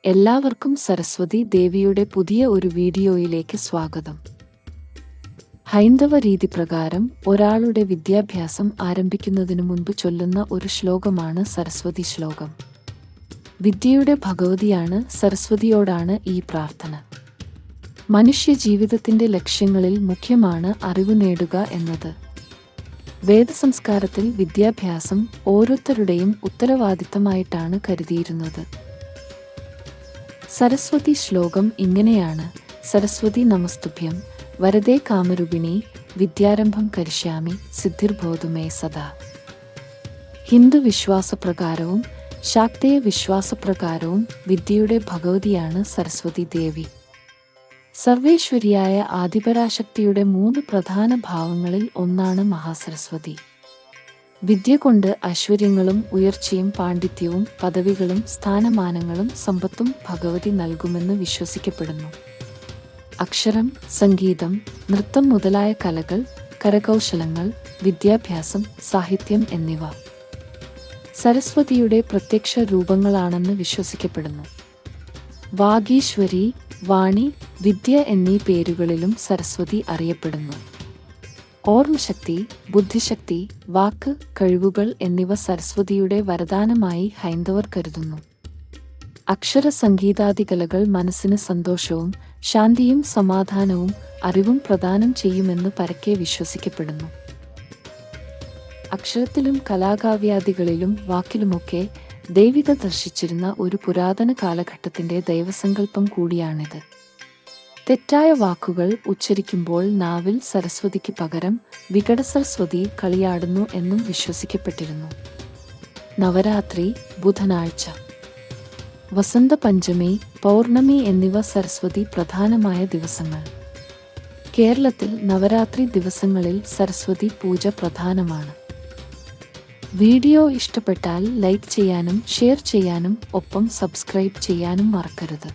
എല്ലാവർക്കും സരസ്വതി ദേവിയുടെ പുതിയ ഒരു വീഡിയോയിലേക്ക് സ്വാഗതം. ഹൈന്ദവ രീതി പ്രകാരം ഒരാളുടെ വിദ്യാഭ്യാസം ആരംഭിക്കുന്നതിനു മുൻപ് ചൊല്ലുന്ന ഒരു ശ്ലോകമാണ് സരസ്വതി ശ്ലോകം. വിദ്യയുടെ ഭഗവതിയാണ് സരസ്വതിയോടാണ് ഈ പ്രാർത്ഥന. മനുഷ്യ ജീവിതത്തിന്റെ ലക്ഷ്യങ്ങളിൽ മുഖ്യമാണ് അറിവ് നേടുക എന്നത്. വേദസംസ്കാരത്തിൽ വിദ്യാഭ്യാസം ഓരോരുത്തരുടെയും ഉത്തരവാദിത്തമായിട്ടാണ് കരുതിയിരുന്നത്. സരസ്വതി ശ്ലോകം ഇങ്ങനെയാണ്: സരസ്വതി നമസ്തുഭ്യം വരദേ കാമരൂപിണി വിദ്യാരംഭം കരിഷ്യാമി സിദ്ധിർഭവതു സദാ. ഹിന്ദു വിശ്വാസപ്രകാരവും ശാക്തേയ വിശ്വാസപ്രകാരവും വിദ്യയുടെ ഭഗവതിയാണ് സരസ്വതി ദേവി. സർവേശ്വരിയായ ആദിപരാശക്തിയുടെ 3 പ്രധാന ഭാവങ്ങളിൽ ഒന്നാണ് മഹാസരസ്വതി. വിദ്യ കൊണ്ട് ഐശ്വര്യങ്ങളും ഉയർച്ചയും പാണ്ഡിത്യവും പദവികളും സ്ഥാനമാനങ്ങളും സമ്പത്തും ഭഗവതി നൽകുമെന്ന് വിശ്വസിക്കപ്പെടുന്നു. അക്ഷരം, സംഗീതം, നൃത്തം മുതലായ കലകൾ, കരകൗശലങ്ങൾ, വിദ്യാഭ്യാസം, സാഹിത്യം എന്നിവ സരസ്വതിയുടെ പ്രത്യക്ഷ രൂപങ്ങളാണെന്ന് വിശ്വസിക്കപ്പെടുന്നു. വാഗീശ്വരി, വാണി, വിദ്യ എന്നീ പേരുകളിലും സരസ്വതി അറിയപ്പെടുന്നു. ഓർമ്മശക്തി, ബുദ്ധിശക്തി, വാക്ക്, കഴിവുകൾ എന്നിവ സരസ്വതിയുടെ വരദാനമായി ഹൈന്ദവർ കരുതുന്നു. അക്ഷര സംഗീതാദി കലകൾ മനസ്സിന് സന്തോഷവും ശാന്തിയും സമാധാനവും അറിവും പ്രദാനം ചെയ്യുമെന്ന് പരക്കെ വിശ്വസിക്കപ്പെടുന്നു. അക്ഷരത്തിലും കലാകാവ്യാദികളിലും വാക്കിലുമൊക്കെ ദൈവിക ദർശിച്ചിരുന്ന ഒരു പുരാതന കാലഘട്ടത്തിന്റെ ദൈവസങ്കല്പം കൂടിയാണിത്. തെറ്റായ വാക്കുകൾ ഉച്ചരിക്കുമ്പോൾ നാവിൽ സരസ്വതിക്ക് പകരം വികടസരസ്വതി കളിയാടുന്നു എന്നും വിശ്വസിക്കപ്പെട്ടിരുന്നു. നവരാത്രി, ബുധനാഴ്ച, വസന്തപഞ്ചമി, പൗർണമി എന്നിവ സരസ്വതി പ്രധാനമായ ദിവസങ്ങൾ. കേരളത്തിൽ നവരാത്രി ദിവസങ്ങളിൽ സരസ്വതി പൂജ പ്രധാനമാണ്. വീഡിയോ ഇഷ്ടപ്പെട്ടാൽ ലൈക്ക് ചെയ്യാനും ഷെയർ ചെയ്യാനും ഒപ്പം സബ്സ്ക്രൈബ് ചെയ്യാനും മറക്കരുത്.